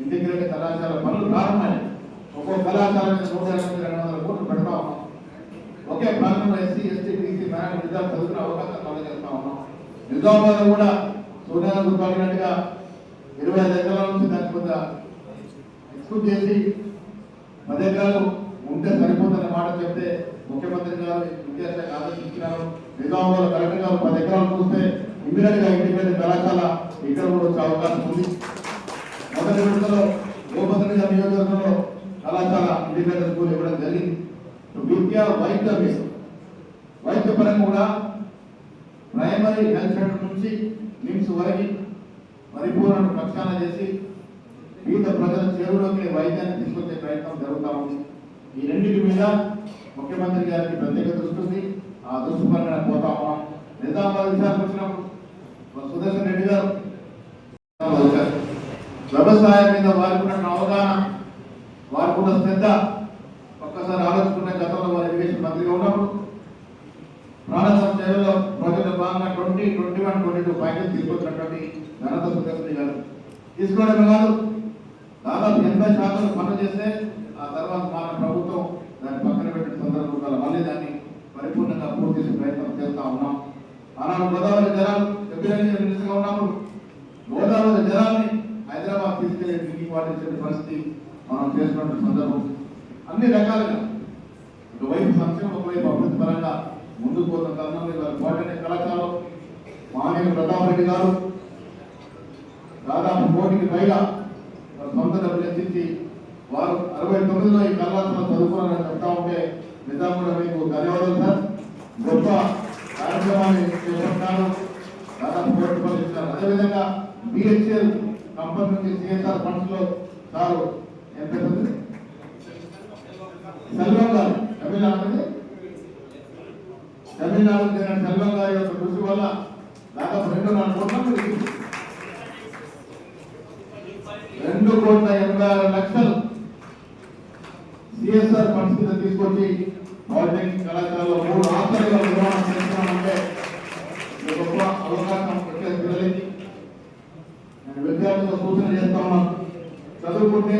ఇంటిగ్రేటెడ్ కళాశాల పనులు ప్రారంభమైనాయి. ఒక్కో కళాశాల 150-200 కోట్లు పెడతా ఉన్నాం. ఒకే ప్రాంతంలో ఎస్సీ, ఎస్టీ, బీసీ మైనారిటీ విద్యార్థులు చదువుకునే అవకాశం కలగజేస్తా ఉన్నాం. నిజామాబాద్ కూడా సోనియా గుర్తుపడినట్టుగా 25 ఎకరాల నుంచి దాని కొంత ఎక్స్క్లూడ్ చేసి 10 ఎకరాలు ఉంటే సరిపోతున్న మాట చెప్తే ముఖ్యమంత్రి గారు విద్యాశాఖ ఆదేశించినారు. నిజామాబాద్ కలెక్టర్ గారు 10 ఎకరాలు చూస్తే ఇమ్మీడియట్ గా ఇంటిగ్రేటెడ్ కళాశాల ఇక్కడ కూడా వచ్చే అవకాశం ఉంది. మొదటి విడతలో భూపతి గారి నియోజకవర్గంలో కళాశాల ఇంటిగ్రేటెడ్ స్కూల్ ఇవ్వడం జరిగింది. విద్య, వైద్యపరంగా కూడా ప్రైమరీ హెల్త్ సెంటర్ నుంచి నిమ్స్ వరకు పరిపూర్ణ ప్రక్షాళన చేసి వివిధ ప్రజల చేరులోకి వైద్యాన్ని తీసుకొచ్చే ప్రయత్నం జరుగుతూ ఉంది. ఈ రెండింటి మీద ముఖ్యమంత్రి గారికి ప్రత్యేక దృష్టి ఉంది. ఆ దృష్టి పరంగా పోతా ఉన్నాం. నిజామాబాద్ విషయానికి వచ్చినప్పుడు సుదర్శన్ రెడ్డి గారు వచ్చారు. వ్యవసాయం మీద వారికి ఉన్న అవగాహన, వారికి ఉన్న శ్రద్ధ ఒక్కసారి ఆలోచుకున్న గతంలో వారు ఎడ్యుకేషన్ మంత్రిగా ఉన్నప్పుడు ప్రాణాసం సేవలో ప్రజల భాగంగా 2021-22 ప్యాకేజ్ తీసుకొచ్చినటువంటి ఘనత సుదర్శన్ గారు. తీసుకోవడమే కాదు, దాదాపు 80% పనులు చేస్తే ఆ తర్వాత మన ప్రభుత్వం దాన్ని పక్కన పెట్టిన సందర్భంలో మళ్ళీ దాన్ని పరిపూర్ణంగా పూర్తి చేసే ప్రయత్నం చేస్తూ ఉన్నాం. ఆనాడు గోదావరి జలాలు మినిస్టర్గా ఉన్నప్పుడు గోదావరి జలాన్ని హైదరాబాద్ తీసుకెళ్లి డ్రింకింగ్ వాటర్ ఇచ్చే పరిస్థితి మనం చేసినటువంటి సందర్భం. అన్ని రకాలుగా ఒకవైపు సంక్షేమం, ఒకవైపు అభివృద్ధి పరంగా ముందుకు పోతున్న తరుణంలో ఇవాళ పాలిటెక్నిక్ కళాశాలలో మానేని ప్రతాప్ రెడ్డి గారు దాదాపు 1 కోటికి పైగా సొంత డబ్బులు ఎత్తించి వారు 69లో ఈ కళాశాల చదువుకోవాలని చెప్తా ఉంటే నిజంగా మీకు ధన్యవాదాలు సార్. గొప్ప కార్యక్రమాన్ని చేపట్టారు, దాదాపు 1 కోటి రూపాయలు ఇచ్చారు. అదేవిధంగా బిహెచ్ఎల్ కంపెనీ నుంచి సిఎస్ఆర్ ఫండ్స్ లో సారు ఎంత సెల్వం గారు తమిళనాడు జరిగిన సెల్వం గారి యొక్క కృషి వల్ల దాదాపు 2.4 కోట్ల 2,86,00,000 సిఎస్ఆర్ ఫండ్స్ కింద తీసుకొచ్చి పాలిటెక్నిక్ కళాశాలలో 3 హాస్టళ్ల నిర్మాణం చేస్తున్నామంటే గొప్ప అవకాశం వచ్చే పిల్లలకి నేను విద్యార్థులకు సూచన చేస్తా ఉన్నాను. చదువుకుంటే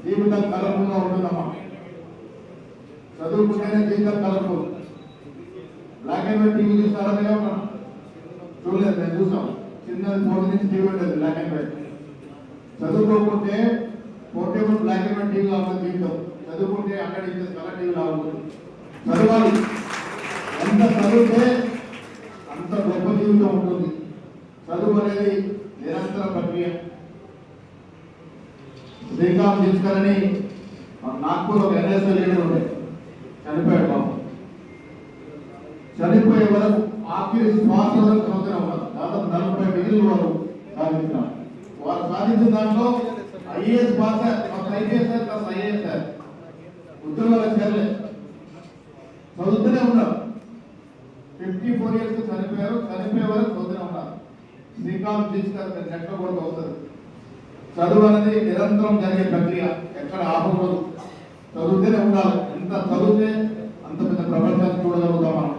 జీవితం కలర్ఫుల్గా ఉంటుందమ్మా. చదువుకుంటేనే జీవితం colourful. Black and white TV చూస్తారా? చూడలేదు, నేను చూసాం. చిన్నది 4 నుంచి టీవీ ఉంటుంది బ్లాక్ అండ్ వైట్. చదువుకోకుంటే portable black and white TV కావాలి జీవితం. చదువుకుంటే 100 ఇంచెస్ కలర్ టీవీ కావాలి. చదవాలి. ఎంత చదివితే అంత గొప్ప జీవితం ఉంటుంది. చదువు అనేది నిరంతర ప్రక్రియ. శ్రీకాంత్ తీసుకొని నాగ్పూర్ ఒక ఎన్ఎస్ఎల్ లీడర్ ఉండే, చనిపోయాడు బాబు. చనిపోయే వరకు ఆఖరి శ్వాస వరకు చదువుతూనే ఉన్నారు. దాదాపు 40 డిగ్రీలు వారు సాధించారు. వారు సాధించిన దాంట్లో IAS pass, IPS plus IAS ఉద్యోగాలు చేరలేదు, చదువుతూనే ఉన్నారు. 54 ఇయర్స్ చనిపోయారు. చనిపోయే వరకు చదువుతూనే ఉన్నారు. శ్రీకాంత్ తీసుకొని నెట్లో కూడా వస్తుంది. చదువు అనేది నిరంతరం జరిగే ప్రక్రియ, ఎక్కడ ఆపకూడదు. చదువుతూనే ఉండాలి. ఎంత చదివితే అంత పెద్ద ప్రపంచాన్ని చూడగలుగుతాం మనం.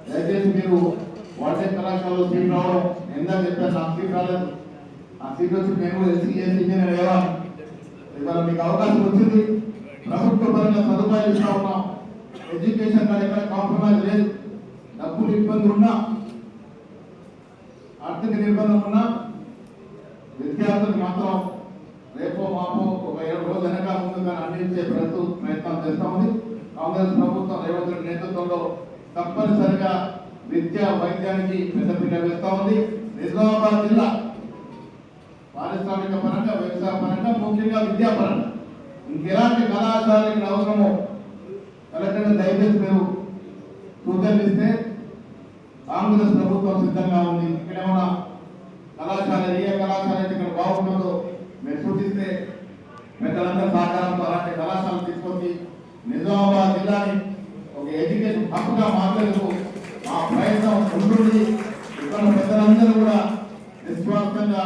దయచేసి మీరు పాలిటెక్నిక్ కళాశాలలో సీట్ రావడం, ఎందాక చెప్పారు నాకు సీట్ రాలేదు, ఆ సీట్ వచ్చి మేము ఎస్సీ ఇంజనీర్ అయ్యాను. ఇవాళ మీకు అవకాశం వచ్చింది. ప్రభుత్వ పరంగా సదుపాయాలు ఇస్తా ఉన్నాం. ఎడ్యుకేషన్ కానీ ఎక్కడ కాంప్రమైజ్ లేదు. డబ్బులు ఇబ్బంది ఉన్నా, ఆర్థిక నిర్బంధం ఉన్నా విద్యార్థులకు మాత్రం రేపో మాపో ఒక 7 రోజులు వెనక ముందు కానీ అందించే ప్రయత్నం చేస్తా ఉంది. కాంగ్రెస్ ప్రభుత్వం రేవంత్ రెడ్డి నేతృత్వంలో తప్పనిసరిగా విద్యా వైద్యానికి పెద్దపీట వేస్తా ఉంది. నిజామాబాద్ జిల్లా పారిశ్రామిక పరంగా, వ్యవసాయ పరంగా, ముఖ్యంగా విద్యాపరంగా ఇంకెలాంటి కళాశాలలు ఇక్కడ అవసరమో కలెక్టర్ దయచేసి మీరు సూచనలిస్తే కాంగ్రెస్ ప్రభుత్వం సిద్ధంగా ఉంది. ఇక్కడ ఏమైనా కళాశాల, ఏ కళాశాల అయితే ఇక్కడ బాగుంటుందో మీరు సూచిస్తే పెద్దలందరూ సహకారంతో అలాంటి కళాశాలలు తీసుకొచ్చి నిజామాబాద్ జిల్లాని ఒక ఎడ్యుకేషన్ హబ్గా మార్చేందుకు మా ప్రయత్నం ఉంటుంది. ఇక్కడ పెద్దలందరూ కూడా నిస్వార్థంగా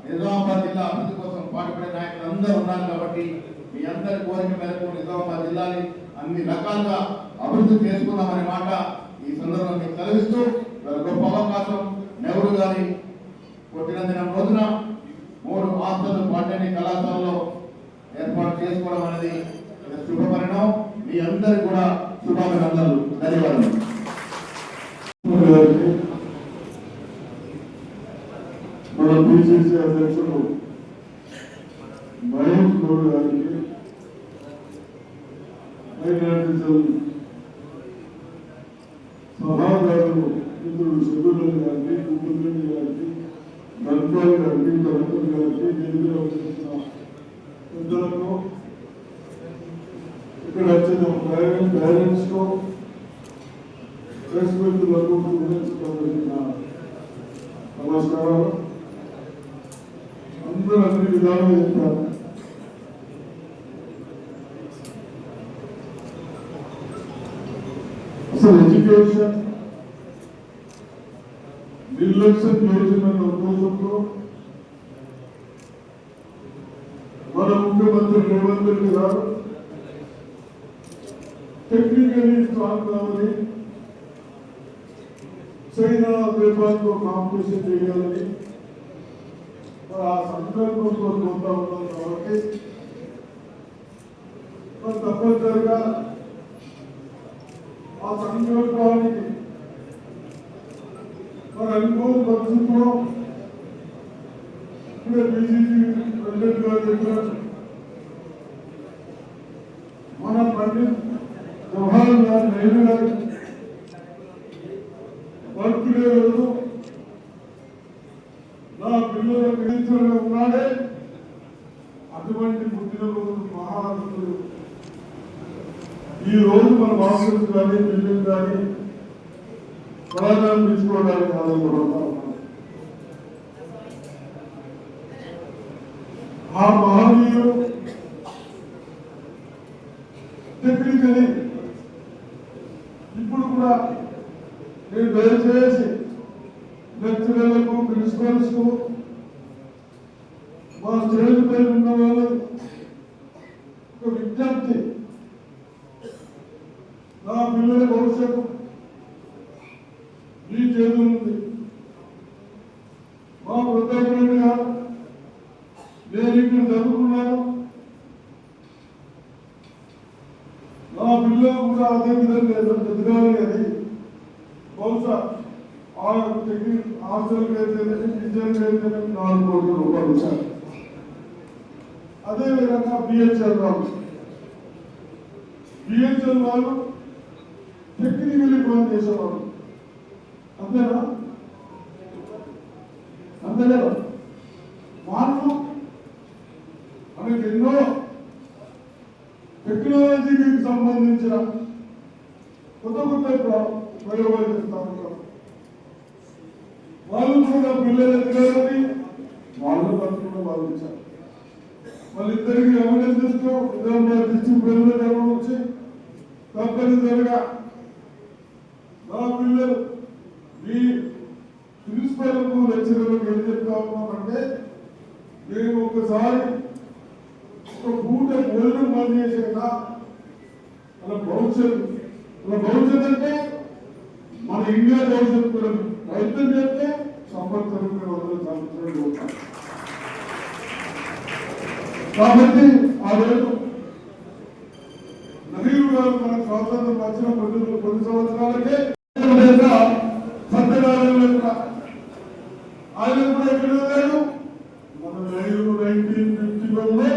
నిజామాబాద్ జిల్లా అభివృద్ధి కోసం పాటుపడే నాయకులు అందరూ ఉన్నారు. కాబట్టి మీ అందరి కోరిక మేరకు నిజామాబాద్ జిల్లాని అన్ని రకాలుగా అభివృద్ధి చేసుకుందామనే మాట ఈ సందర్భంగా కలిగిస్తూ గొప్ప అవకాశం నెహ్రూ గారి పుట్టినదిన రోజున 3 హాస్టల్ పాలిటెక్నిక్ కళాశాలలో ఏర్పాటు చేసుకోవడం అనేది శుభ పరిణామం. మీ అందరికి కూడా శుభాభినందనలు. ధన్యవాదాలు.
మన పిసిసి అధ్యక్షుడు మహేష్ గౌడ్ గారికి, సభాదారులు మిత్రుడు శబురెడ్డి గారికి, కుటుంబరెడ్డి గారికి, గణపతి గారికి, గణపతి గారికి, తెలుగులో వచ్చిన పెద్దలకు, ఇక్కడ వచ్చిన పేరెంట్స్ కు, ప్రెస్ మిత్రులకు, స్టూడెంట్స్ నమస్కారాలు. అందరూ అన్ని విధాలుగా చెప్తారు. అసలు ఎడ్యుకేషన్ ఎలక్షన్ చేసిన ఉద్దేశంతో మన ముఖ్యమంత్రి రేవంత్ రెడ్డి గారు టెక్నికలీ స్ట్రాంగ్ కావాలి, చైనా దేశాలతో కాంపిటీషన్ చేయాలని ఆ సంకల్పంతో పోతా ఉన్నాం కాబట్టి తప్పనిసరిగా ఆ సంకల్పానికి అనుకోని పరిస్థితుల్లో ఇప్పుడే బీజేపీ ప్రెసిడెంట్ గారు చెప్పారు, మన పండిత్ జవహర్లాల్ నెహ్రూ గారి బర్త్డే రోజు నా పిల్లల పిలిచలో ఉన్నాడే, అటువంటి పుట్టినరోజు మహారాష్ట్రులు ఈ రోజు మన బాక్సర్స్ కానీ బిల్డింగ్ కానీ ప్రారంభించుకోవడానికి ఆనందపడతా ఉన్నాం. ఆ మహనీయులు టెక్నికలీ ఇప్పుడు కూడా నేను దయచేసి లెక్చరర్లకు ప్రిన్సిపల్స్ మా స్టేజ్ పైన ఉన్న వాళ్ళు ఒక విజ్ఞప్తి, నా పిల్లల భవిష్యత్తు ఈ చేతులు ఉంది. మా ప్రతాపరెడ్డి గారు నేను ఇక్కడ చదువుకున్నాను, నా పిల్లలు కూడా అదే విధంగా ఎదగాలి అని బహుశా హాస్టల్కి అయితే టీచర్కి అయితే 4 కోట్ల రూపాయలు ఇచ్చారు. అదేవిధంగా బిహెచ్ఎల్ వాళ్ళు టెక్నికలీ పని చేసేవాళ్ళు, అంతేనా? అంతే కదా. వాళ్ళు మనకి ఎన్నో టెక్నాలజీకి సంబంధించిన కొత్త ప్రయోగాలు చేస్తూ ఉంటారు. వాళ్ళు కూడా పిల్లలు ఎదగాలని వాళ్ళు కూడా భావించారు. వాళ్ళిద్దరికి అభినందిస్తూ నిజామాబాద్ డిస్ట్రిక్ట్ ప్రెసిడెంట్ నుంచి తప్పనిసరిగా నా పిల్లలు మీ ప్రిన్సిపల్కు లెక్చరర్లకు ఏం చెప్తా ఉన్నామంటే, మేము ఒకసారి ఒక పూట భోజనం బంద్ చేసేదా మన భవిష్యత్తు అంటే మన ఇండియా భవిష్యత్తు కూడా ప్రయత్నం చేస్తే సంవత్సరంగా 100 సంవత్సరాలు పోతాం. కాబట్టి ఆ రోజు నెహ్రూ గారు మన స్వాతంత్రం వచ్చిన కొన్ని సంవత్సరాలకే సత్యనారాయణ ఆయన కూడా ఎక్కడ లేడు. మన నెహ్రూ 1951లో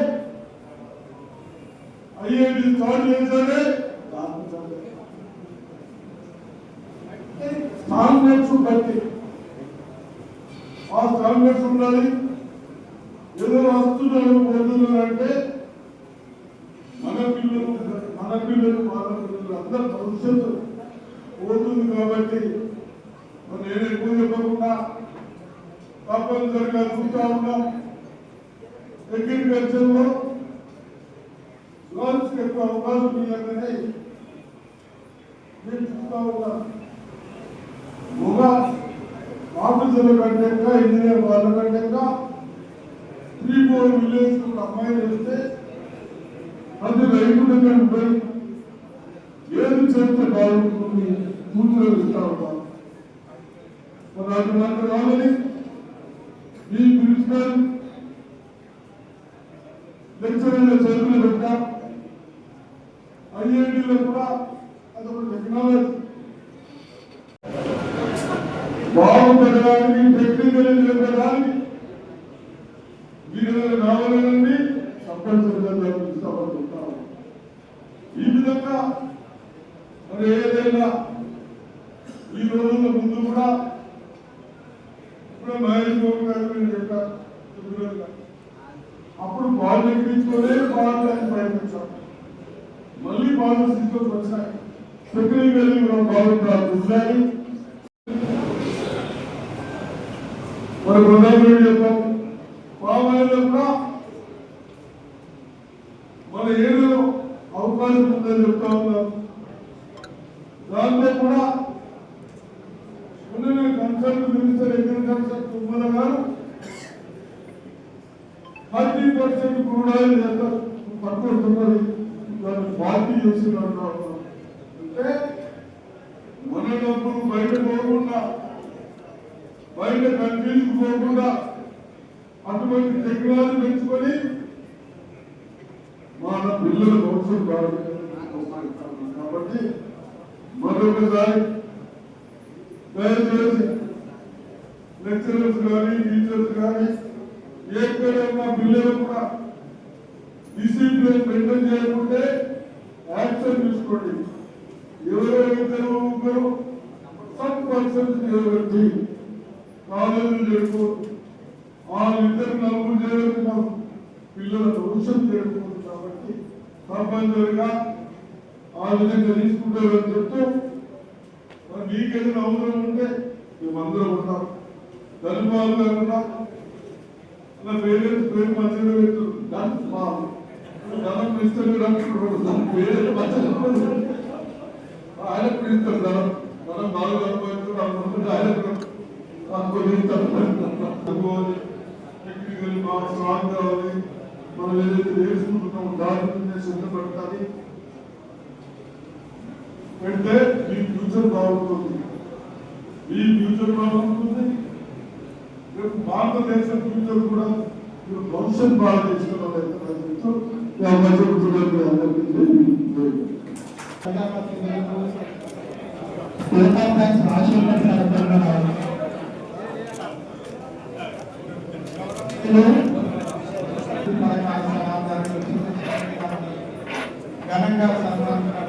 ఐఐటి స్టార్ట్ చేశారే, స్టాండర్డ్స్ బట్టి ఆ స్టాండర్డ్స్ ఉండాలి. ఏదో వస్తున్నారు పోతున్నారు అంటే మన పిల్లలు అందరూ భవిష్యత్తు పోతుంది. కాబట్టి నేను ఎక్కువ చెప్పకుండా తప్పనిసరిగా చూస్తూ ఉన్నాం. అగ్రికల్చర్ లో లోన్స్ ఎక్కువ అవకాశం ఇవ్వాలని నేను చూస్తూ ఉన్నాను. ఒక ఆఫీసర్ల కంటే ఇంజనీర్ వాళ్ళ కంటే 3-4 విలేజ్ అమ్మాయిలు వస్తే అది రైతు దగ్గర పోయి ఏది చేస్తే బాగుంటుంది కూతురు ఇస్తా ఉంటారు. అటువంటి వాళ్ళని ఈ ప్రిన్సిపల్ లెక్చరర్ల చేతులు పెట్టాం. ఐఐటీలో కూడా అదొక టెక్నాలజీ బాగుపడడానికి, టెక్నికల్ జరగడానికి మీరు కావాలని తప్పనిసరిగా ఇస్తామంటుంటాం. ఈ విధంగా మరి ఏదైనా ఈ రోజుల ముందు కూడా ఇప్పుడు మహేష్ బాబు గారు నేను చెప్పారు, అప్పుడు బాల్ ఎక్కించుకోలే బాగుంటాయని ప్రయత్నించాం. మళ్ళీ బాల్ సిస్టమ్స్ వచ్చాయి. టెక్నికల్లీ మనం బాగుంటారు. మన ప్రధానమంత్రి చెప్పాం, పామాయిల్లో కూడా మన ఏరియాలో అవకాశం ఉందని చెప్తా ఉన్నాం. దాంట్లో కూడా ఉన్న అడిషనల్ మినిస్టర్ అగ్రికల్చర్ తుమ్మల గారు 30% క్రూడాయిల్ ఎంత పట్టుకుంటున్నది దాన్ని పార్టీ చేసినట్టు అంటే మన డబ్బులు బయట పోకుండా బయట కంట్రీస్ పోకుండా అటువంటి టెక్నాలజీ పెంచుకొని మన పిల్లల భవిష్యత్తు బాగుంటుంది కాబట్టి మరొకసారి దయచేసి లెక్చరర్స్ కానీ టీచర్స్ కానీ ఎక్కడైనా పిల్లలు కూడా డిసిప్లిన్ మెయింటైన్ చేయకుంటే యాక్షన్ తీసుకోండి. ఎవరైతే ముగ్గురు సబ్ పర్సన్స్ చేయబట్టి కాలేజీలు చేయకూడదు, వాళ్ళిద్దరు నలుగురు చేయడం పిల్లల భవిష్యత్తు చేయకూడదు. కాబట్టి తప్పనిసరిగా ఆ విధంగా తీసుకుంటారని చెప్తూ మరి మీకేదైనా అవసరం ఉంటే మేమందరం ఉన్నాం, ధన్యవాదాలు గారు ఉన్నాం. నా పేరెంట్స్ పేరు మంచిగా పెడుతుంది ధనం ఇస్తారు పేరు మంచిగా ఆయన పిలుస్తారు ధనం మనం బాగా అనుభవించారు ఆయన అనుకోవాలి. టెక్నికల్ బాగా స్ట్రాంగ్ కావాలి. మనం ఏదైతే నేర్చుకుంటున్నామో దాని మీద శ్రద్ధ పెట్టాలి. అంటే మీ ఫ్యూచర్ బాగుంటుంది, మీ ఫ్యూచర్ బాగుంటుంది, రేపు భారతదేశం ఫ్యూచర్ కూడా మీరు భవిష్యత్ బాగా చేసుకున్నట్లయితే
ఘనంగా సన్మానించారు.